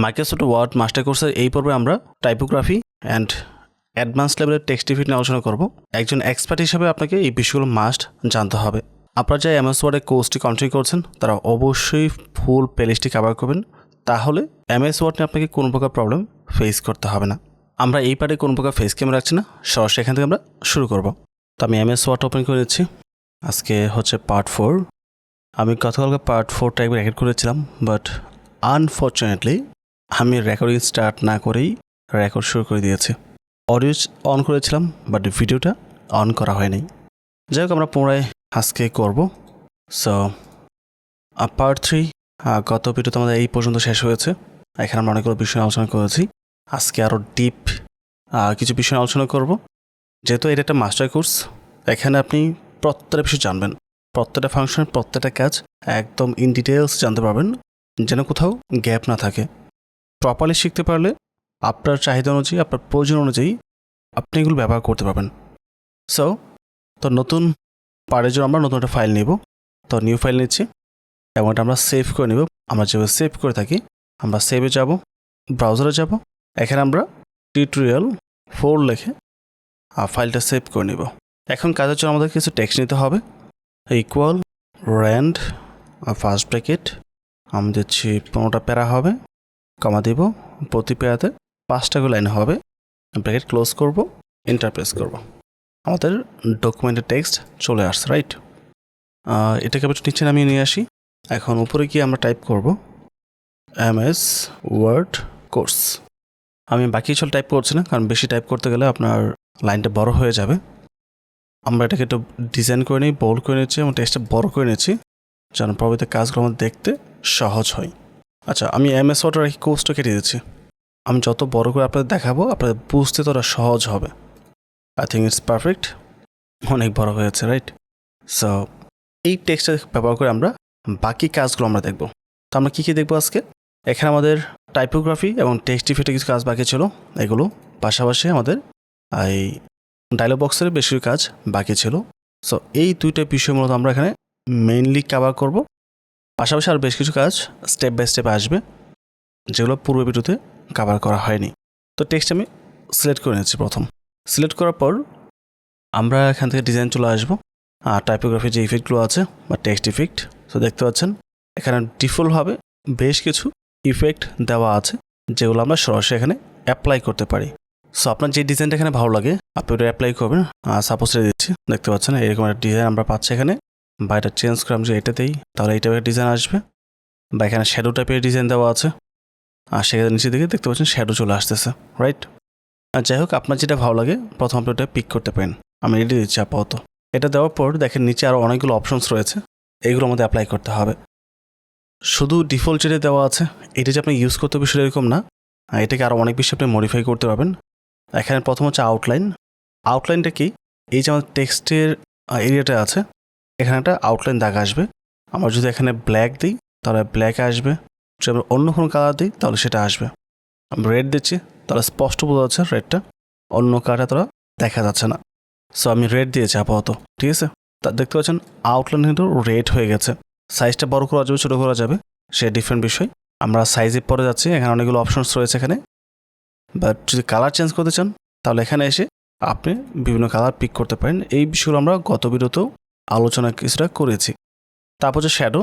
Microsoft word master কোর্সের এই পর্বে আমরা টাইপোগ্রাফি অ্যান্ড অ্যাডভান্স লেভেলের টেক্সট ডিফিট নিয়ে আলোচনা করব। একজন এক্সপার্ট হিসেবে আপনাকে এই বিষয়গুলো মাস্ট জানতে হবে। আপনারা যারা এমএস ওয়ার্ডে কোর্সটি কন্টিনিউ করছেন তারা অবশ্যই ফুল প্লেলিস্টটি কভার করবেন, তাহলে এমএস ওয়ার্ড নিয়ে আপনাকে কোনো প্রকার প্রবলেম ফেস করতে হবে না। আমরা এই পার্টে কোনো প্রকার ফেস ক্যামেরা রাখছি না, সরাসরি এখান থেকে আমরা শুরু করব। তো আমি এমএস ওয়ার্ড ওপেন করে নিচ্ছি। আজকে হচ্ছে পার্ট 4। আমি গতকালকে পার্ট 4টা একবার রেকর্ড করেছিলাম, বাট আনফর্চুনেটলি আমি রেকর্ডিং স্টার্ট না করেই রেকর্ড শুরু করে দিয়েছি। অডিও অন করেছিলাম, বাট ভিডিওটা অন করা হয়নি। যাই হোক, আমরা পুনরায় আজকে করব। সো পার্ট 3 গত ভিডিওতে আমাদের এই পর্যন্ত শেষ হয়েছে। এখানে আমরা অনেকগুলো বিষয় আলোচনা করেছি। আজকে আরও ডিপ কিছু বিষয় আলোচনা করব। যেহেতু এটা একটা মাস্টার কোর্স, এখানে আপনি প্রত্যেকটা বিষয় জানবেন, প্রত্যেকটা ফাংশন, প্রত্যেকটা কাজ একদম ইন ডিটেলস জানতে পারবেন, যেন কোথাও গ্যাপ না থাকে। প্রপারলি শিখতে পারলে আপনার চাহিদা অনুযায়ী, আপনার প্রয়োজন অনুযায়ী আপনি এগুলো ব্যবহার করতে পারবেন। তো নতুন পার্টের জন্য আমরা নতুন একটা ফাইল নিব। তো নিউ ফাইল নিচ্ছি এবং এটা আমরা সেভ করে নিব। আমরা যেভাবে সেভ করে থাকি, আমরা সেভে যাব, ব্রাউজারে যাব, এখানে আমরা টিউটোরিয়াল 4 লিখে ফাইলটা সেভ করে নিব। এখন কাজের জন্য আমাদের কিছু টেক্সট নিতে হবে। ইকুয়াল র্যান্ড ফার্স্ট ব্র্যাকেট, আমি দিচ্ছি 15টা প্যারা হবে, কমা দিব, প্রতি প্যারাতে 5টা করে লাইন হবে, ব্র্যাকেট ক্লোজ করব, এন্টার প্রেস করব। আমাদের ডকুমেন্টের টেক্সট চলে আসছে, রাইট? এটাকে আমি নিচে নামিয়ে নিয়ে আসি। এখন উপরে গিয়ে আমরা টাইপ করব এমএস ওয়ার্ড কোর্স। আমি বাকি চল টাইপ করছি না, কারণ বেশি টাইপ করতে গেলে আপনার লাইনটা বড় হয়ে যাবে। আমরা এটাকে একটু ডিজাইন করে নিই, বোল্ড করে নিচ্ছি এবং টেক্সটটা বড় করে নিচ্ছি, যেন পরবর্তী কাজগুলো আমাদের দেখতে সহজ হয়। আচ্ছা, আমি এমএস ওয়ার্ডের এই কোর্সটা কেটে দিচ্ছি। আমি যত বড় করে আপনাদের দেখাবো, আপনাদের বুঝতে ততটা সহজ হবে। I think it's perfect. অনেক বড় হয়েছে, রাইট? সো এই টেক্সটটা ব্যবহার করে আমরা বাকি কাজগুলো আমরা দেখব। তো আমরা কী কী দেখবো আজকে? এখানে আমাদের টাইপোগ্রাফি এবং টেক্সট ডিফিটে কিছু কাজ বাকি ছিল, এগুলো পাশাপাশি আমাদের এই ডায়লগ বক্সের বেশ কিছু কাজ বাকি ছিল। সো এই দুইটা বিষয় মূলত আমরা এখানে মেইনলি কভার করব। পাশাপাশি আর বেশ কিছু কাজ স্টেপ বাই স্টেপ আসবে, যেগুলো পূর্ব ভিডিওতে কভার করা হয়নি। তো টেক্সট আমি সিলেক্ট করে নিচ্ছি। প্রথম সিলেক্ট করার পর আমরা এখান থেকে ডিজাইন চলে আসবো। আর টাইপোগ্রাফি যে ইফেক্টগুলো আছে বা টেক্সট ইফেক্ট, তো দেখতে পাচ্ছেন এখানে ডিফল্টভাবে বেশ কিছু ইফেক্ট দেওয়া আছে, যেগুলো আমরা সরাসরি এখানে অ্যাপ্লাই করতে পারি। সো আপনার যে ডিজাইনটা এখানে ভালো লাগে আপনি ওটা অ্যাপ্লাই করবেন। সাপোজ দিচ্ছি, দেখতে পাচ্ছেন এরকম একটা ডিজাইন আমরা পাচ্ছি এখানে। বা এটা চেঞ্জ করে আমি যদি এটাতেই, তাহলে এই টাইপের ডিজাইন আসবে। বা এখানে শ্যাডো টাইপের ডিজাইন দেওয়া আছে, আর সেখানে নিচে দিকে দেখতে পাচ্ছেন শ্যাডো চলে আসতেছে, রাইট? আর যাই হোক, আপনার যেটা ভালো লাগে প্রথম আপনি ওটা পিক করতে পারেন। আমি রেডি দিচ্ছি আপাতত। এটা দেওয়ার পর দেখেন নিচে আরও অনেকগুলো অপশনস রয়েছে, এইগুলো আমাদের অ্যাপ্লাই করতে হবে। শুধু ডিফল্ট যেটা দেওয়া আছে এটা যে আপনি ইউজ করতে বিষয় এরকম না, এটাকে আরও অনেক বেশি আপনি মডিফাই করতে পারবেন। এখানে প্রথম হচ্ছে আউটলাইন। আউটলাইনটা কি? এই যে আমাদের টেক্সটের এরিয়াটা আছে, এখানে একটা আউটলাইন দাগ আসবে। আমরা যদি এখানে ব্ল্যাক দিই তাহলে ব্ল্যাক আসবে, যদি আমরা অন্য কোনো কালার দিই তাহলে সেটা আসবে। আমরা রেড দিচ্ছি তাহলে স্পষ্ট বোঝা যাচ্ছে রেডটা, অন্য কালারটা তোরা দেখা যাচ্ছে না। সো আমি রেড দিয়েছি আপাতত, ঠিক আছে? তা দেখতে পাচ্ছেন আউটলাইন কিন্তু রেড হয়ে গেছে। সাইজটা বড় করা যাবে, ছোটো করা যাবে, সে ডিফারেন্ট বিষয়। আমরা সাইজে পরে যাচ্ছি, এখানে অনেকগুলো অপশনস রয়েছে এখানে। বাট যদি কালার চেঞ্জ করতে চান তাহলে এখানে এসে আপনি বিভিন্ন কালার পিক করতে পারেন। এই বিষয়গুলো আমরা গত ভিডিওতেও আলোচনা কিছুটা করেছি। তারপর হচ্ছে শ্যাডো।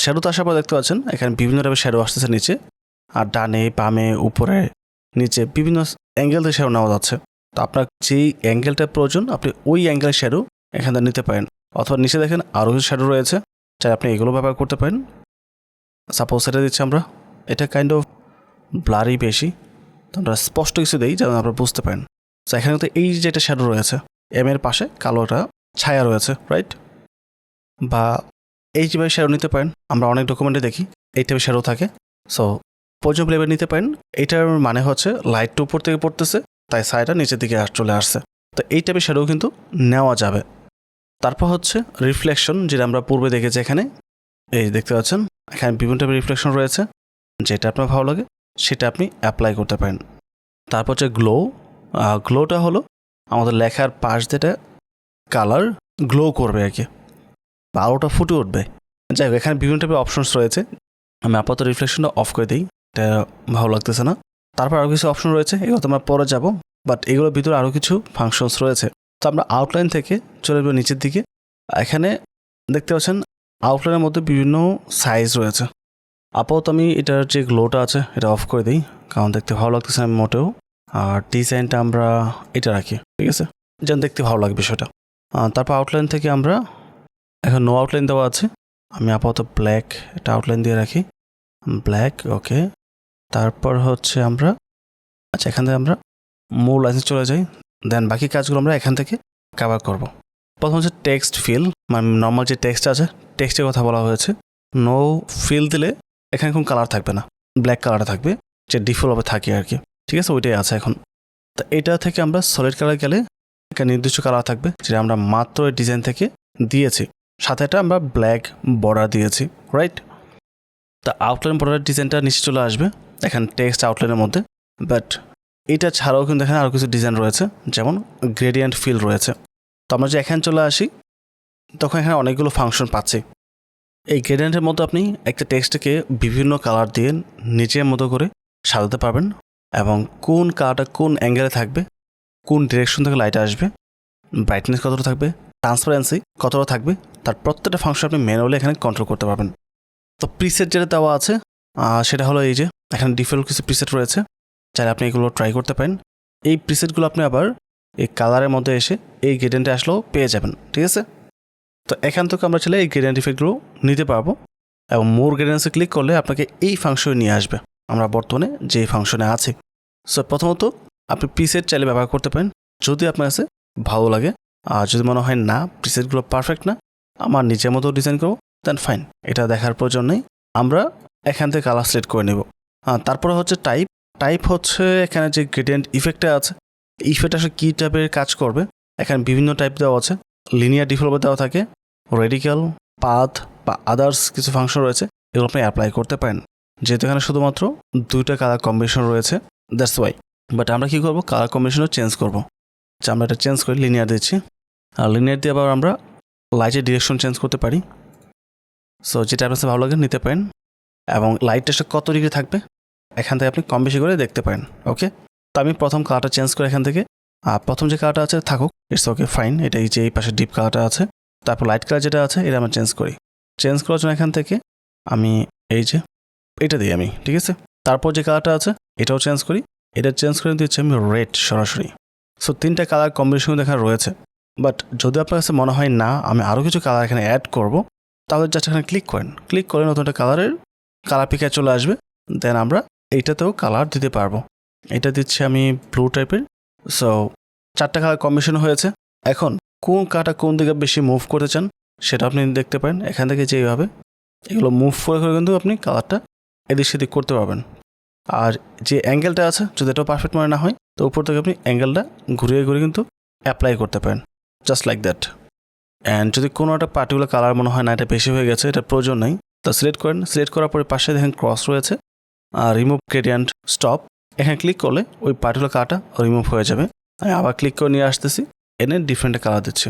শ্যাডোতে আসার পর দেখতে পাচ্ছেন এখানে বিভিন্ন টাইপের শ্যাডো আসতেছে নিচে, আর ডানে বামে উপরে নিচে বিভিন্ন অ্যাঙ্গেল থেকে শ্যাডো নেওয়া যাচ্ছে। তো আপনার যেই অ্যাঙ্গেলটা প্রয়োজন আপনি ওই অ্যাঙ্গেলের শ্যাডো এখান থেকে নিতে পারেন। অথবা নিচে দেখেন আরও কিছু শ্যাডো রয়েছে, চাই আপনি এগুলো ব্যবহার করতে পারেন। সাপোজ এটা দিচ্ছি আমরা, এটা কাইন্ড অফ ব্লারি বেশি, তো আমরা স্পষ্ট কিছু দিই যেন আপনারা বুঝতে পারেন। তো এখানে তো এই যে একটা শ্যাডো রয়েছে, এম এর পাশে কালোটা ছায়া রয়েছে, রাইট? বা এই যেভাবে শ্যাডো নিতে পারেন, আমরা অনেক ডকুমেন্টে দেখি এই টাইপের শ্যাডো থাকে। সো প্রয়োজন লেভেল নিতে পারেন। এইটার মানে হচ্ছে লাইটটা উপর থেকে পড়তেছে, তাই ছায়াটা নিচের দিকে চলে আসছে। তো এই টাইপের শ্যাডো কিন্তু নেওয়া যাবে। তারপর হচ্ছে রিফ্লেকশন, যেটা আমরা পূর্বে দেখেছি এখানে। এই দেখতে পাচ্ছেন এখানে বিভিন্ন টাইপের রিফ্লেকশন রয়েছে, যেটা আপনার ভালো লাগে সেটা আপনি অ্যাপ্লাই করতে পারেন। তারপর হচ্ছে গ্লো। গ্লোটা হলো আমাদের লেখার পাশ যেটা কালার গ্লো করবে আর কি, বা আলোটা ফুটে উঠবে। যাই হোক, এখানে বিভিন্ন টাইপের অপশনস রয়েছে। আমি আপাতত রিফ্লেকশনটা অফ করে দিই, এটা ভালো লাগতেছে না। তারপর আরও কিছু অপশন রয়েছে, এগুলো তো আমরা পরে যাব, বাট এগুলোর ভিতরে আরও কিছু ফাংশনস রয়েছে। তো আমরা আউটলাইন থেকে চলে যাবো নিচের দিকে। এখানে দেখতে পাচ্ছেন আউটলাইনের মধ্যে বিভিন্ন সাইজ রয়েছে। আপাতত আমি এটার যে গ্লোটা আছে এটা অফ করে দিই, কারণ দেখতে ভালো লাগতেছে আমি মোটেও। আর ডিজাইনটা আমরা এটা রাখি, ঠিক আছে, যেন দেখতে ভালো লাগবে বিষয়টা। তারপর আউটলাইন থেকে আমরা এখন নো আউটলাইন দেওয়া আছে, আমি আপাতত ব্ল্যাক এটা আউটলাইন দিয়ে রাখি, ব্ল্যাক, ওকে। তারপর হচ্ছে আমরা আচ্ছা এখান থেকে আমরা মূল লাইসেন্স চলে যাই, দেন বাকি কাজগুলো আমরা এখান থেকে কভার করব। প্রথম হচ্ছে টেক্সট ফিল, মানে নর্মাল যে টেক্সট আছে টেক্সটের কথা বলা হয়েছে। নো ফিল দিলে এখানে কোনো কালার থাকবে না, ব্ল্যাক কালারটা থাকবে, যে ডিফল্টভাবে থাকে আর কি, ঠিক আছে, ওইটাই আছে এখন। তো এটা থেকে আমরা সলিড কালার গেলে একটা নির্দিষ্ট কালার থাকবে, যেটা আমরা মাত্র এই ডিজাইন থেকে দিয়েছি, সাথে এটা আমরা ব্ল্যাক বর্ডার দিয়েছি, রাইট। তা আউটলাইন বর্ডারের ডিজাইনটা নিচে চলে আসবে এখানে টেক্সট আউটলাইনের মধ্যে। বাট এটা ছাড়াও কিন্তু এখানে আরও কিছু ডিজাইন রয়েছে, যেমন গ্রেডিয়েন্ট ফিল রয়েছে। তো আমরা যে এখানে চলে আসি তখন এখানে অনেকগুলো ফাংশন পাচ্ছি। এই গ্রেডিয়েন্টের মধ্যে আপনি একটা টেক্সটকে বিভিন্ন কালার দিয়ে নিজের মতো করে সাজাতে পারবেন, এবং কোন কালারটা কোন অ্যাঙ্গেলে থাকবে, কোন ডিরেকশন থেকে লাইট আসবে, ব্রাইটনেস কতটা থাকবে, ট্রান্সপারেন্সি কতটা থাকবে, তার প্রত্যেকটা ফাংশন আপনি ম্যানুয়ালি এখানে কন্ট্রোল করতে পারবেন। তো প্রিসেট যেটা দেওয়া আছে সেটা হলো এই যে এখানে ডিফল্ট কিছু প্রিসেট রয়েছে, চাইলে আপনি এগুলো ট্রাই করতে পারেন। এই প্রিসেটগুলো আপনি আবার এই কালারের মধ্যে এসে এই গ্রেডিয়েন্টে আসলেও পেয়ে যাবেন, ঠিক আছে। তো এখান থেকে আমরা চাইলে এই গ্রেডিয়েন্ট ইফেক্টগুলো নিতে পারবো, এবং মোর গ্রেডিয়েন্টসে ক্লিক করলে আপনাকে এই ফাংশনে নিয়ে আসবে আমরা বর্তমানে যে ফাংশনে আছি। সো প্রথমত আপনি প্রিসেট চাইলে ব্যবহার করতে পারেন যদি আপনার কাছে ভালো লাগে, আর যদি মনে হয় না প্রিসেটগুলো পারফেক্ট না, আমার নিজের মতো ডিজাইন করবো, দেন ফাইন, এটা দেখার প্রয়োজন নেই। আমরা এখান থেকে কালার সিলেক্ট করে নেব। তারপরে হচ্ছে টাইপ। টাইপ হচ্ছে এখানে যে গ্রেডিয়েন্ট ইফেক্টটা আছে, ইফেক্ট আসলে কী টাইপের কাজ করবে, এখানে বিভিন্ন টাইপ দেওয়া আছে। লিনিয়ার ডিফল্ট দেওয়া থাকে, রেডিক্যাল, পাথ বা আদার্স কিছু ফাংশন রয়েছে, এগুলো আপনি অ্যাপ্লাই করতে পারেন। যেহেতু এখানে শুধুমাত্র দুইটা কালার কম্বিনেশন রয়েছে, দ্যাটস ওয়াই। বাট আমরা কী করবো, কালার কম্বিনেশনও চেঞ্জ করবো। আমরা এটা চেঞ্জ করে লিনিয়ার দিচ্ছি, আর লিনিয়ার দিয়ে আবার আমরা লাইটের ডিরেকশন চেঞ্জ করতে পারি। সো যেটা আপনার ভালো লাগে নিতে পারেন, এবং লাইটটা সে কত ডিগ্রি থাকবে এখান থেকে আপনি কম বেশি করে দেখতে পারেন, ওকে। তো আমি প্রথম কালারটা চেঞ্জ করে এখান থেকে, প্রথম যে কালারটা আছে থাকুক, ইটস ওকে ফাইন, এটা এই যে এই পাশে ডিপ কালারটা আছে। তারপর লাইট কালার যেটা আছে এটা আমরা চেঞ্জ করি। চেঞ্জ করার জন্য এখান থেকে আমি এই যে এটা দিই আমি, ঠিক আছে। তারপর যে কালারটা আছে এটাও চেঞ্জ করি, এটা চেঞ্জ করে দিচ্ছি আমি রেড সরাসরি। সো তিনটা কালার কম্বিনেশন দেখা রয়েছে। বাট যদি আপনার কাছে মনে হয় না আমি আরও কিছু কালার এখানে অ্যাড করব, তাহলে জাস্ট এখানে ক্লিক করেন, ক্লিক করে নতুন একটা কালারের কালার পিকার চলে আসবে, দেন আমরা এইটাতেও কালার দিতে পারবো। এটা দিচ্ছি আমি ব্লু টাইপের। সো চারটা কালার কম্বিনেশন হয়েছে। এখন কোন কালারটা কোন দিকে বেশি মুভ করতে চান সেটা আপনি দেখতে পারেন এখান থেকে, যেভাবে এগুলো মুভ করে করে কিন্তু আপনি কালারটা এদিক সেদিক করতে পারবেন। আর যে অ্যাঙ্গেলটা আছে যদি এটাও পারফেক্ট মনে না হয়, তো উপর থেকে আপনি অ্যাঙ্গেলটা ঘুরিয়ে ঘুরিয়ে কিন্তু অ্যাপ্লাই করতে পারেন, জাস্ট লাইক দ্যাট। অ্যান্ড যদি কোনো একটা পার্টিকুলার কালার মনে হয় না এটা বেশি হয়ে গেছে, এটা প্রয়োজন নেই, তা সিলেক্ট করেন। সিলেক্ট করার পরে পাশে দেখেন ক্রস রয়েছে, আর রিমুভ গ্রেডিয়েন্ট স্টপ, এখানে ক্লিক করলে ওই পার্টিকুলার কালারটা রিমুভ হয়ে যাবে। আমি আবার ক্লিক করে নিয়ে আসতেছি, এনে ডিফারেন্ট কালার দিচ্ছি।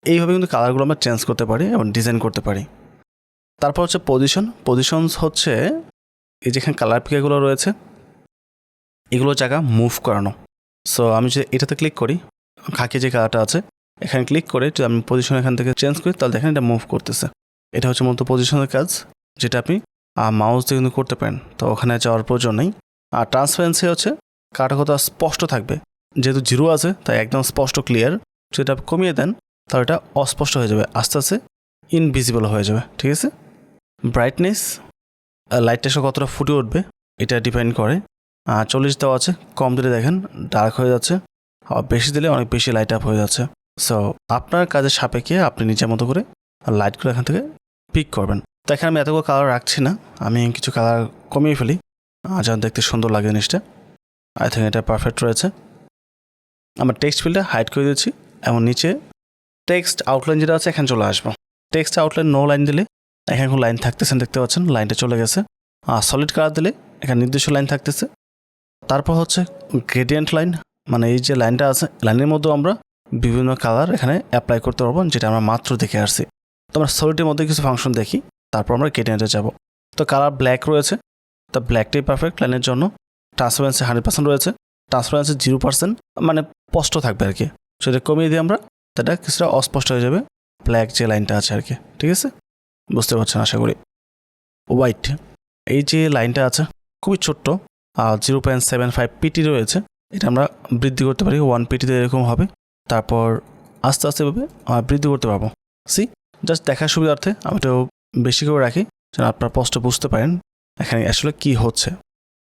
এইভাবে কিন্তু কালারগুলো আমরা চেঞ্জ করতে পারি এবং ডিজাইন করতে পারি। তারপর হচ্ছে পজিশন। পজিশনস হচ্ছে এই যেখানে কালার পিকাগুলো রয়েছে এগুলো জায়গা মুভ করানো। সো আমি যদি এটাতে ক্লিক করি, খাকি যে কালারটা আছে এখানে ক্লিক করে যদি আমি পজিশন এখান থেকে চেঞ্জ করি, তাহলে দেখেন এটা মুভ করতেছে। এটা হচ্ছে মূলত পজিশনের কাজ, যেটা আপনি মাউস দিয়ে কিন্তু করতে পারেন, তো ওখানে যাওয়ার প্রয়োজন নেই। আর ট্রান্সপারেন্সি হচ্ছে কাটা কথা স্পষ্ট থাকবে, যেহেতু জিরো আছে তাই একদম স্পষ্ট ক্লিয়ার। যদি এটা কমিয়ে দেন তাহলে এটা অস্পষ্ট হয়ে যাবে, আস্তে আস্তে ইনভিজিবল হয়ে যাবে, ঠিক আছে। ব্রাইটনেস, লাইটটা সে কতটা ফুটে উঠবে এটা ডিপেন্ড করে। 40 দেওয়া আছে, কম দিলে দেখেন ডার্ক হয়ে যাচ্ছে, আর বেশি দিলে অনেক বেশি লাইট আপ হয়ে যাচ্ছে। সো আপনার কাজের সাপেক্ষে আপনি নিজের মতো করে লাইটগুলো এখান থেকে পিক করবেন। তো এখানে আমি এতগুলো কালার রাখছি না, আমি কিছু কালার কমিয়ে ফেলি যেন দেখতে সুন্দর লাগে জিনিসটা। আই থিঙ্ক এটা পারফেক্ট রয়েছে। আমার টেক্সট ফিল্ডটা হাইড করে দিচ্ছি, এবং নিচে টেক্সট আউটলাইন যেটা আছে এখানে চলে আসবো। টেক্সট আউটলাইন নো লাইন দিলে এখানে কোনো লাইন থাকতেছেন, দেখতে পাচ্ছেন লাইনটা চলে গেছে। আর সলিড কালার দিলে এখানে নির্দিষ্ট লাইন থাকতেছে। তারপর হচ্ছে গ্রেডিয়েন্ট লাইন, মানে এই যে লাইনটা আছে লাইনের মধ্যেও আমরা বিভিন্ন কালার এখানে অ্যাপ্লাই করতে পারবো, যেটা আমরা মাত্র দেখে আসছি। তো আমরা সলিডের মধ্যে কিছু ফাংশন দেখি, তারপর আমরা গ্রেডিয়েন্টে যাব। তো কালার ব্ল্যাক রয়েছে, তো তা ব্ল্যাকটাই পারফেক্ট লাইনের জন্য। ট্রান্সপারেন্সি 100% রয়েছে, ট্রান্সপারেন্সি 0%, মানে স্পষ্ট থাকবে আর কি। সেটা কমিয়ে দিই আমরা, সেটা কিছুটা অস্পষ্ট হয়ে যাবে ব্ল্যাক যে লাইনটা আছে আর কি। ঠিক আছে, বুঝতে পারছেন আশা করি। হোয়াইট, এই যে লাইনটা আছে খুবই ছোট্ট, 0.75 পিটি রয়েছে, এটা আমরা বৃদ্ধি করতে পারি 1 পিটিতে এরকম হবে, তারপর আস্তে আস্তে ভাবে বৃদ্ধি করতে পারবো। জাস্ট দেখার সুবিধার্থে আমি একটু বেশি করে রাখি যেন আপনারা স্পষ্ট বুঝতে পারেন এখানে আসলে কি হচ্ছে।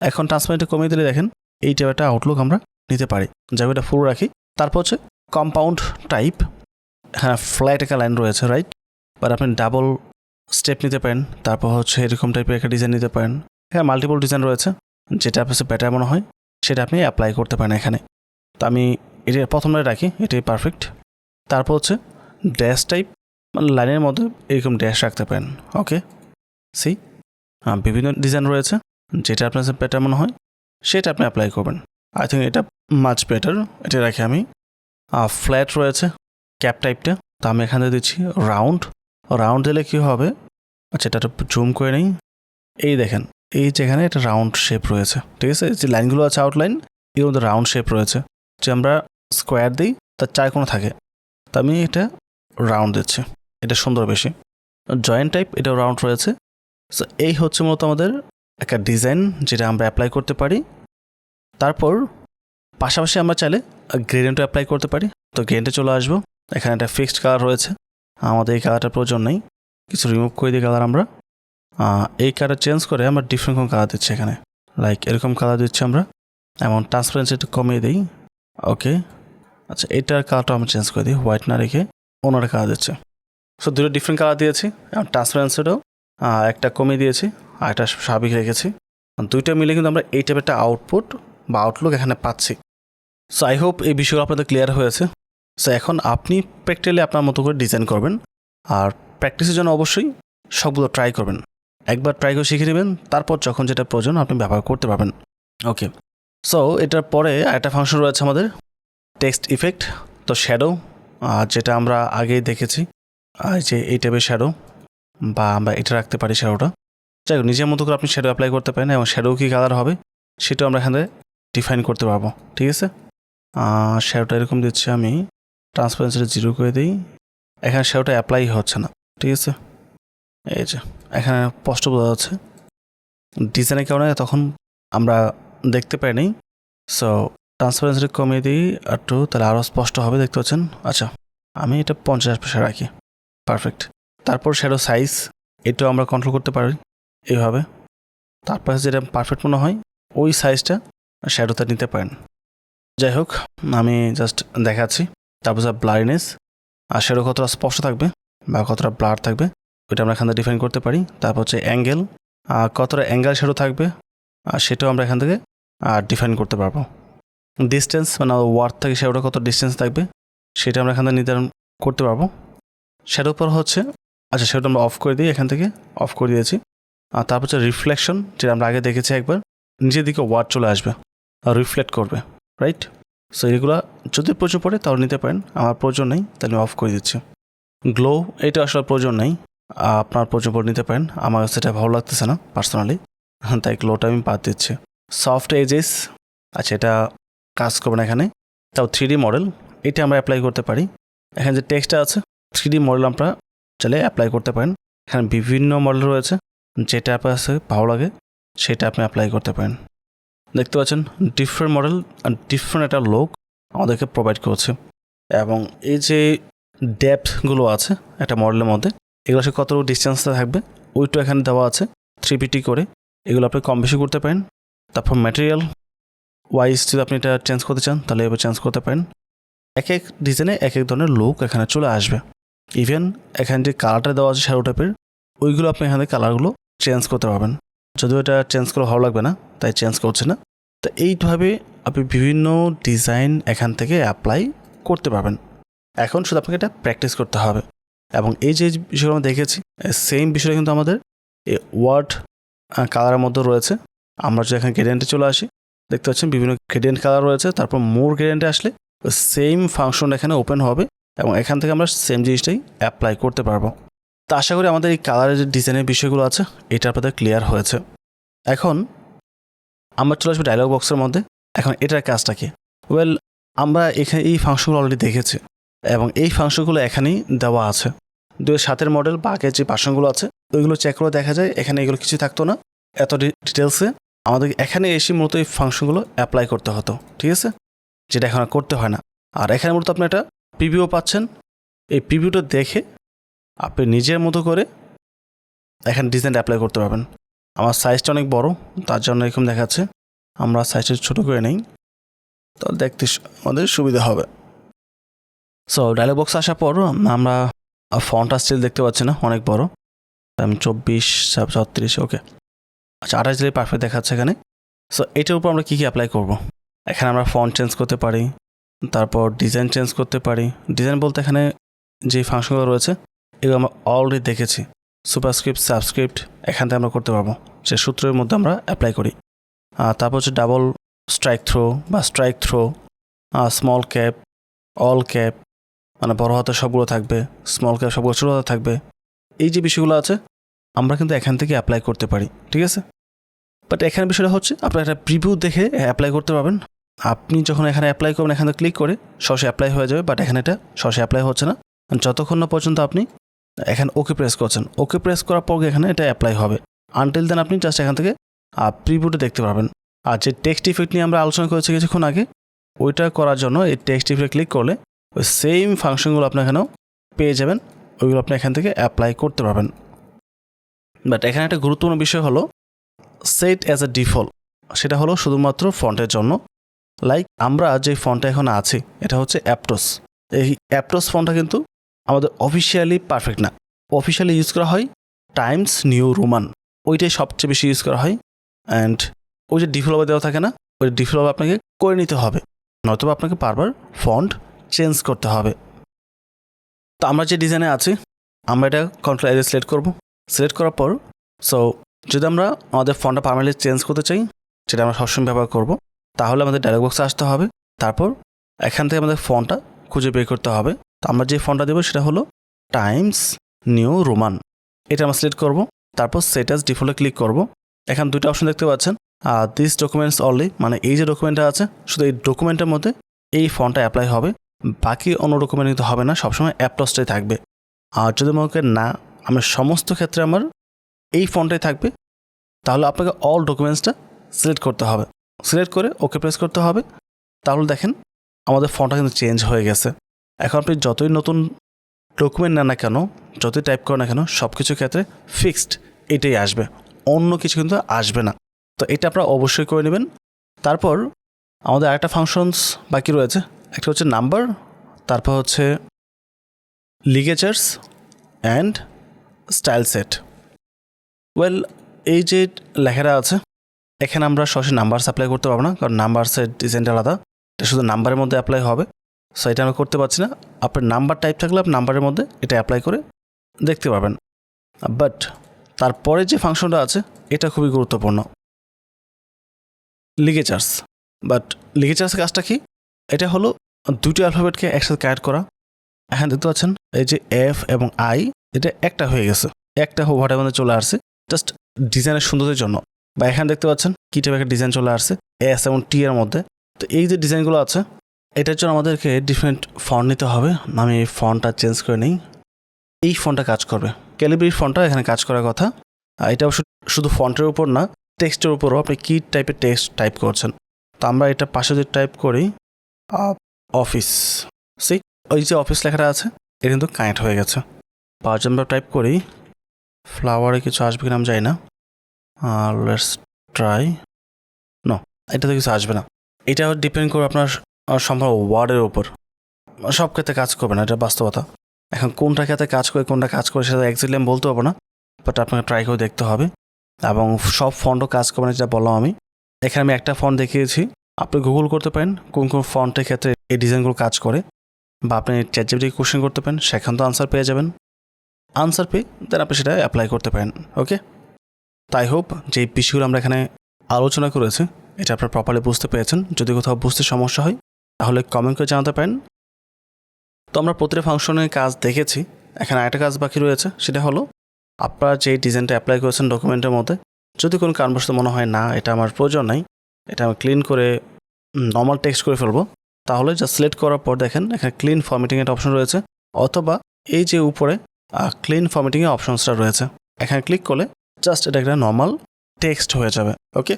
এখন ট্রান্সপারেন্টটা কমিয়ে দিলে দেখেন এই টাইপের একটা আউটলুক আমরা নিতে পারি। যাবে এটা ফুল রাখি। তারপর হচ্ছে কম্পাউন্ড টাইপ, হ্যাঁ ফ্ল্যাট একটা লাইন রয়েছে রাইট, বাট আপনি ডাবল স্টেপ নিতে পারেন, তারপর হচ্ছে এরকম টাইপের একটা ডিজাইন নিতে পারেন। এখানে মাল্টিপল ডিজাইন রয়েছে, যেটা আপনার বেটার মনে হয় সেটা আপনি অ্যাপ্লাই করতে পারেন এখানে। তো আমি এটা প্রথমে রাখি, এটাই পারফেক্ট। তারপর হচ্ছে ড্যাশ টাইপ, মানে লাইনের মধ্যে এরকম ড্যাশ রাখতে পারেন। ওকে, বিভিন্ন ডিজাইন রয়েছে, যেটা আপনার বেটার মনে হয় সেটা আপনি অ্যাপ্লাই করবেন। আই থিঙ্ক এটা মাচ বেটার, এটা রাখি আমি। ফ্ল্যাট রয়েছে ক্যাপ টাইপটা, তো আমি এখানে দিচ্ছি রাউন্ড। রাউন্ড দিলে কী হবে, আচ্ছা এটা একটু জুম করে নেই। এই দেখেন এই যেখানে একটা রাউন্ড শেপ রয়েছে, ঠিক আছে, যে লাইনগুলো আছে আউটলাইন এর মধ্যে রাউন্ড শেপ রয়েছে। যে আমরা স্কোয়ার দিই তার 4 কোণা থাকে, তো আমি এটা রাউন্ড দিচ্ছি, এটা সুন্দর বেশি। জয়েন্ট টাইপ, এটাও রাউন্ড রয়েছে। সো এই হচ্ছে মূলত আমাদের একটা ডিজাইন যেটা আমরা অ্যাপ্লাই করতে পারি। তারপর পাশাপাশি আমরা চাইলে গ্রেডিয়েন্টও অ্যাপ্লাই করতে পারি। তো গ্রেডিয়েন্টে চলে আসবো, এখানে একটা ফিক্সড কালার রয়েছে, আমাদের এই কালারটার প্রয়োজন নেই, কিছু রিমুভ করে দিই কালার আমরা। এই কালার চেঞ্জ করে আমরা ডিফারেন্ট কোনো কালার দিচ্ছি এখানে, লাইক এরকম কালার দিচ্ছি আমরা, এমন ট্রান্সপারেন্সি একটু কমিয়ে দিই। ওকে, আচ্ছা এটার কালারটা আমরা চেঞ্জ করে দিই, হোয়াইট না রেখে অন্যটা কালার দিচ্ছে। সো দুটো ডিফারেন্ট কালার দিয়েছি, এবং ট্রান্সপারেন্সিটাও একটা কমিয়ে দিয়েছি আর একটা স্বাভাবিক রেখেছি। দুইটা মিলে কিন্তু আমরা এই টাইপের একটা আউটপুট বা আউটলুক এখানে পাচ্ছি। সো আই হোপ এই বিষয়গুলো আপনাদের ক্লিয়ার হয়েছে। সো এখন আপনি প্র্যাকটিক্যালি আপনার মতো করে ডিজাইন করবেন, আর প্র্যাকটিসের জন্য অবশ্যই সবগুলো ট্রাই করবেন। একবার ট্রাই করে শিখে নেবেন, তারপর যখন যেটা প্রয়োজন আপনি ব্যবহার করতে পারবেন। ওকে, সো এটার পরে একটা ফাংশন রয়েছে আমাদের টেক্সট ইফেক্ট। তো শ্যাডো, যেটা আমরা আগেই দেখেছি, যে এই টাইপের শ্যাডো, বা আমরা এটা রাখতে পারি শ্যাডোটা। যাই হোক, নিজের মতো করে আপনি শ্যাডো অ্যাপ্লাই করতে পারেন, এবং শ্যাডো কী কালার হবে সেটাও আমরা এখানে ডিফাইন করতে পারবো। ঠিক আছে, শ্যাডোটা এরকম দিচ্ছি আমি, ট্রান্সপারেন্সিটা 0 করে দিই। এখানে শ্যাডোটা অ্যাপ্লাই হচ্ছে না, ঠিক আছে, এই যে এখানে স্পষ্ট বোঝা যাচ্ছে ডিজাইনের কারণে তখন আমরা দেখতে পাই নাই। সো ট্রান্সপারেন্সিটা কমিয়ে দিই একটু, তাহলে আরও স্পষ্ট হবে, দেখতে পাচ্ছেন। আচ্ছা আমি এটা 50% রাখি, পারফেক্ট। তারপর শ্যাডো সাইজ, এটাও আমরা কন্ট্রোল করতে পারি এইভাবে। তারপর যেটা পারফেক্ট মনে হয় ওই সাইজটা শ্যাডোতে নিতে পারেন। যাই হোক, আমি জাস্ট দেখাচ্ছি। তারপর ব্লারিনেস, আর শ্যাডো কতটা স্পষ্ট থাকবে বা কতটা ব্লার থাকবে ওইটা আমরা এখান থেকে ডিফাইন করতে পারি। তারপর হচ্ছে অ্যাঙ্গেল, কতটা অ্যাঙ্গেল শ্যাডো থাকবে আর সেটাও আমরা এখান থেকে ডিফাইন করতে পারবো। ডিস্টেন্স, মানে ওয়ার্ড থেকে শ্যাডোটা কত ডিস্টেন্স থাকবে সেটা আমরা এখান থেকে নির্ধারণ করতে পারবো। শ্যাডো পর হচ্ছে, আচ্ছা শ্যাডোটা আমরা অফ করে দিই, এখান থেকে অফ করে দিয়েছি। আর তারপর হচ্ছে রিফ্লেকশন, যেটা আমরা আগে দেখেছি একবার, নিচের দিকে ওয়ার্ড চলে আসবে আর রিফ্লেক্ট করবে, রাইট। সো এগুলো যদি প্রয়োজন পড়ে তাহলে নিতে পারেন, আমার প্রয়োজন নেই তাহলে অফ করে দিচ্ছি। গ্লো, এটা আসলে প্রয়োজন নেই, আপনার প্রয়োজন পড়ে নিতে পারেন, আমার সেটা ভালো লাগতেছে না পার্সোনালি, তাই গ্লোটা আমি বাদ দিচ্ছি। সফট এজেস, আচ্ছা এটা কাজ করবে না এখানে। তাও 3D মডেল, এটা আমরা অ্যাপ্লাই করতে পারি। এখানে যে টেক্সটটা আছে 3D মডেল আমরা চাইলে অ্যাপ্লাই করতে পারেন। এখানে বিভিন্ন মডেল রয়েছে, যেটা আপনার কাছে ভালো লাগে সেটা আপনি অ্যাপ্লাই করতে পারেন। দেখতে পাচ্ছেন ডিফারেন্ট মডেল আর ডিফারেন্ট একটা লুক আমাদেরকে প্রোভাইড করছে। এবং এই যে ডেপথগুলো আছে একটা মডেলের মধ্যে, এগুলো সে কত ডিস্টেন্সটা থাকবে ওইটা এখানে দেওয়া আছে 3PT করে, এগুলো আপনি কম বেশি করতে পারেন। তারপর ম্যাটেরিয়াল ওয়াইজ যদি আপনি এটা চেঞ্জ করতে চান তাহলে এবার চেঞ্জ করতে পারেন। এক এক ডিজাইনে এক এক ধরনের লুক এখানে চলে আসবে। ইভেন এখানে যে কালারটা দেওয়া আছে শ্যাডো টাইপের, ওইগুলো আপনি এখানে কালারগুলো চেঞ্জ করতে পারবেন। যদিও এটা চেঞ্জ করে ভালো লাগবে না তাই চেঞ্জ করছে না। তো এইভাবে আপনি বিভিন্ন ডিজাইন এখান থেকে অ্যাপ্লাই করতে পারবেন। এখন শুধু আপনাকে এটা প্র্যাকটিস করতে হবে। এবং এই যে বিষয়গুলো আমরা দেখেছি সেম বিষয়টা কিন্তু আমাদের এই ওয়ার্ড কালারের মধ্যে রয়েছে। আমরা যদি এখানে গ্রেডিয়েন্টে চলে আসি, দেখতে পাচ্ছেন বিভিন্ন গ্রেডিয়েন্ট কালার রয়েছে। তারপর মোর গ্রেডিয়েন্টে আসলে সেম ফাংশন এখানে ওপেন হবে এবং এখান থেকে আমরা সেম জিনিসটাই অ্যাপ্লাই করতে পারবো। তো আশা করি আমাদের এই কালারের যে ডিজাইনের বিষয়গুলো আছে এটা আপনাদের ক্লিয়ার হয়েছে। এখন আমরা চলে আসবো ডায়লগ বক্সের মধ্যে। এখন এটার কাজটা কি? ওয়েল, আমরা এখানে এই ফাংশনগুলো অলরেডি দেখেছি এবং এই ফাংশনগুলো এখানেই দেওয়া আছে। 2007 মডেল বা আগের যে ভার্সনগুলো আছে ওইগুলো চেক করে দেখা যায় এখানে এগুলো কিছুই থাকতো না। এত ডিটেলসে আমাদের এখানে এসে মূলত এই ফাংশনগুলো অ্যাপ্লাই করতে হতো, ঠিক আছে, যেটা এখন আর করতে হয় না। আর এখানে মূলত আপনি একটা প্রিভিউ পাচ্ছেন। এই প্রিভিউটা দেখে আপনি নিজের মতো করে এখানে ডিজাইনটা অ্যাপ্লাই করতে পারবেন। আমার সাইজটা অনেক বড়, তার জন্য এরকম দেখাচ্ছে। আমরা সাইজটা ছোটো করে নেই, তো দেখতে আমাদের সুবিধা হবে। সো ডায়লগ বক্স আসার পর আমরা ফন্টটা স্টিল দেখতে পাচ্ছি না, অনেক বড়। আমি 24, 36, ওকে, আচ্ছা 28 দিলে পারফেক্ট দেখাচ্ছে এখানে। সো এটার উপর আমরা কী কী অ্যাপ্লাই করব? এখানে আমরা ফন্ট চেঞ্জ করতে পারি, তারপর ডিজাইন চেঞ্জ করতে পারি। ডিজাইন বলতে এখানে যে ফাংশনগুলো রয়েছে এগুলো আমরা অলরেডি দেখেছি। সুপারস্ক্রিপ্ট, সাবস্ক্রিপ্ট এখান থেকে আমরা করতে পারবো, সে সূত্রের মধ্যে আমরা অ্যাপ্লাই করি। তারপর হচ্ছে ডাবল স্ট্রাইক থ্রো বা strikethrough, small cap, all cap, মানে বড় হাতে সবগুলো থাকবে, স্মল ক্যাপ সবগুলো ছোটো হাতে থাকবে। এই যে বিষয়গুলো আছে আমরা কিন্তু এখান থেকে অ্যাপ্লাই করতে পারি, ঠিক আছে। বাট এখানে বিষয়টা হচ্ছে আপনার একটা প্রিভিউ দেখে অ্যাপ্লাই করতে পারবেন। আপনি যখন এখানে অ্যাপ্লাই করবেন এখানে ক্লিক করে সরাসরি অ্যাপ্লাই হয়ে যাবে, বাট এখানে এটা সরাসরি অ্যাপ্লাই হচ্ছে না যতক্ষণ না পর্যন্ত আপনি এখানে ওকে প্রেস করছেন। ওকে প্রেস করার পর এখানে এটা অ্যাপ্লাই হবে। আনটিল দেন আপনি জাস্ট এখান থেকে প্রিভিউটা দেখতে পারবেন। আর যে টেক্সট ইফেক্ট নিয়ে আমরা আলোচনা করেছি কিছুক্ষণ আগে, ওইটা করার জন্য এই টেক্সট ইফেক্ট ক্লিক করলে ওই সেম ফাংশনগুলো আপনি এখানেও পেয়ে যাবেন, ওইগুলো আপনি এখান থেকে অ্যাপ্লাই করতে পারবেন। বাট এখানে একটা গুরুত্বপূর্ণ বিষয় হলো সেট অ্যাজ এ ডিফল্ট, সেটা হলো শুধুমাত্র ফন্টের জন্য। লাইক আমরা যে ফন্টটা এখন আছে এটা হচ্ছে অ্যাপটোস। এই অ্যাপটোস ফন্টটা কিন্তু আমাদের অফিসিয়ালি পারফেক্ট না। অফিসিয়ালি ইউজ করা হয় টাইমস নিউ রোমান, ওইটাই সবচেয়ে বেশি ইউজ করা হয়। অ্যান্ড ওই যে ডিফল্ট দেওয়া থাকে না, ওই ডিফল্ট আপনাকে করে নিতে হবে, নয়তো আপনাকে বারবার ফন্ট চেঞ্জ করতে হবে। তো আমরা যে ডিজাইনে আছি আমরা এটা কন্ট্রোল এরিয়া সিলেক্ট করব। সিলেক্ট করার পর সো যদি আমরা আমাদের ফন্টটা পার্মানেন্টলি চেঞ্জ করতে চাই, যেটা আমরা সবসময় ব্যবহার করব, তাহলে আমাদের ডায়লগ বক্সে আসতে হবে। তারপর এখান থেকে আমাদের ফন্টটা খুঁজে বের করতে হবে। তো আমরা যে ফন্টটা দেবো সেটা হলো টাইমস নিউ রোমান, এটা আমরা সিলেক্ট করব। তারপর সেট অ্যাজ ডিফল্টে ক্লিক করব। এখানে দুটো অপশন দেখতে পাচ্ছেন, দিস ডকুমেন্টস অনলি, মানে এই যে ডকুমেন্টটা আছে শুধু এই ডকুমেন্টের মধ্যে এই ফন্টটা অ্যাপ্লাই হবে, বাকি অন্য ডকুমেন্ট কিন্তু হবে না, সবসময় অ্যাপটসটাই থাকবে। আর যদি মনে করেন না আমার সমস্ত ক্ষেত্রে আমার এই ফন্টটাই থাকবে, তাহলে আপনাকে অল ডকুমেন্টসটা সিলেক্ট করতে হবে। সিলেক্ট করে ওকে প্রেস করতে হবে। তাহলে দেখেন আমাদের ফন্টটা কিন্তু চেঞ্জ হয়ে গেছে। এখন আপনি যতই নতুন ডকুমেন্ট নেন না কেন, যতই টাইপ করেন না কেন, সব কিছুর ক্ষেত্রে ফিক্সড এটাই আসবে, অন্য কিছু কিন্তু আসবে না। তো এটা আপনারা অবশ্যই করে নেবেন। তারপর আমাদের আরেকটা ফাংশনস বাকি রয়েছে, একটা হচ্ছে নাম্বার, তারপর হচ্ছে লিগেচার্স অ্যান্ড স্টাইল সেট। ওয়েল, এই যে লেখাটা আছে এখানে আমরা সরাসরি নাম্বারস অ্যাপ্লাই করতে পারবো না, কারণ নাম্বারসের ডিজাইনটা আলাদা, এটা শুধু নাম্বারের মধ্যে অ্যাপ্লাই হবে। সো এটা আমরা করতে পারছি না। আপনার নাম্বার টাইপ থাকলে আপনি নাম্বারের মধ্যে এটা অ্যাপ্লাই করে দেখতে পারবেন। বাট তারপরে যে ফাংশনটা আছে এটা খুবই গুরুত্বপূর্ণ, লিগেচার্স। বাট লিগেচার্সের কাজটা কি? এটা হলো দুটি অ্যালফাবেটকে একসাথে কানেক্ট করা। এখানে দেখতে পাচ্ছেন এই যে এফ এবং আই, এটা একটা হয়ে গেছে, একটা ওভারের মধ্যে চলে আসছে জাস্ট ডিজাইনের সুন্দরের জন্য। বা এখানে দেখতে পাচ্ছেন কি টাইপের একটা ডিজাইন চলে আসছে এস এবং টি এর মধ্যে। তো এই যে ডিজাইনগুলো আছে এটার জন্য আমাদেরকে ডিফারেন্ট ফন্ট নিতে হবে। আমি এই ফন্টটা চেঞ্জ করে নিই, এই ফন্টটা কাজ করবে, ক্যালিব্রি ফন্টটা এখানে কাজ করার কথা। এটা অবশ্য শুধু ফন্টের উপর না, টেক্সটের উপরও আপনি কী টাইপের টেক্সট টাইপ করছেন। তো আমরা এটা পাশে যদি টাইপ করি অফিস, সি ওই যে অফিস লেখাটা আছে এটা কিন্তু কানেক্ট হয়ে গেছে। পাওয়ার জন্য টাইপ করি ফ্লাওয়ারে কিছু আসবে কিনা আমি জানি না, লেটস ট্রাই, নো এটাতে কিছু আসবে না। এটা ডিপেন্ড করে আপনার সম্ভব ওয়ার্ডের উপর, সব ক্ষেত্রে কাজ করবে না, এটা বাস্তবতা। এখন কোনটা ক্ষেত্রে কাজ করে কোনটা কাজ করে সেটা এক্স্যাক্টলি আমি বলতে পারবো না, বাট আপনাকে ট্রাই করে দেখতে হবে। এবং সব ফন্টও কাজ করবে না যেটা বললাম আমি। এখানে আমি একটা ফন্ট দেখিয়েছি, আপনি গুগল করতে পারেন কোন কোন ফন্টের ক্ষেত্রে এই ডিজাইনগুলো কাজ করে, বা আপনি চ্যাটজিপিটি কোশ্চেন করতে পারেন, সেখান তো আনসার পেয়ে যাবেন। আনসার পেয়ে দেন আপনি সেটা অ্যাপ্লাই করতে পারেন। ওকে, তাই হোপ যে বিষয়গুলো আমরা এখানে আলোচনা করেছি এটা আপনারা প্রপারলি বুঝতে পেরেছেন। যদি কোথাও বুঝতে সমস্যা হয় তাহলে কমেন্ট করে জানাতে পারেন। তো আমরা প্রতিটা ফাংশনের কাজ দেখেছি, এখানে আরেকটা কাজ বাকি রয়েছে, সেটা হলো আপনারা যে ডিজাইনটা অ্যাপ্লাই করেছেন ডকুমেন্টের মধ্যে যদি কোনো কারণবশত মনে হয় না এটা আমার প্রয়োজন নাই, এটা আমি ক্লিন করে নর্মাল টেক্সট করে ফেলবো, তাহলে জাস্ট সিলেক্ট করার পর দেখেন এখানে ক্লিন ফরম্যাটিং একটা অপশন রয়েছে, অথবা এই যে উপরে ক্লিন ফরম্যাটিংয়ের অপশনসটা রয়েছে, এখানে ক্লিক করলে জাস্ট এটা একটা নর্মাল টেক্সট হয়ে যাবে। ওকে,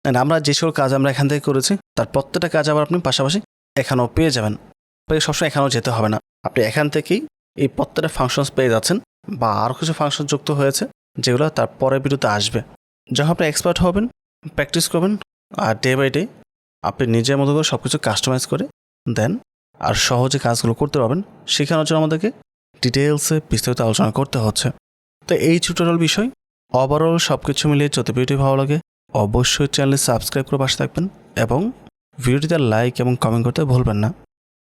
অ্যান্ড আমরা যে সকল কাজ আমরা এখান থেকে করেছি তার প্রত্যেকটা কাজ আবার আপনি পাশাপাশি এখানেও পেয়ে যাবেন। আপনাকে সবসময় এখানেও যেতে হবে না, আপনি এখান থেকেই এই প্রত্যেকটা ফাংশনস পেয়ে যাচ্ছেন, বা আরও কিছু ফাংশন যুক্ত হয়েছে যেগুলো তার পরের ভিডিওতে আসবে। যখন আপনি এক্সপার্ট হবেন, প্র্যাকটিস করবেন, আর ডে বাই ডে আপনি নিজের মতো করে সব কিছু কাস্টমাইজ করে দেন আর সহজে কাজগুলো করতে পারবেন। শেখানোর জন্য আমাদেরকে ডিটেলসে বিস্তারিত আলোচনা করতে হচ্ছে। তো এই টিউটোরিয়াল বিষয় ওভারঅল সব কিছু মিলিয়ে যদি ভিডিওটি ভালো লাগে অবশ্যই চ্যানেলে সাবস্ক্রাইব করে পাশে থাকবেন এবং ভিডিওটিতে লাইক এবং কমেন্ট করতে ভুলবেন না।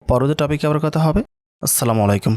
পরবর্তী টপিকে আবার কথা হবে। আসসালামু আলাইকুম।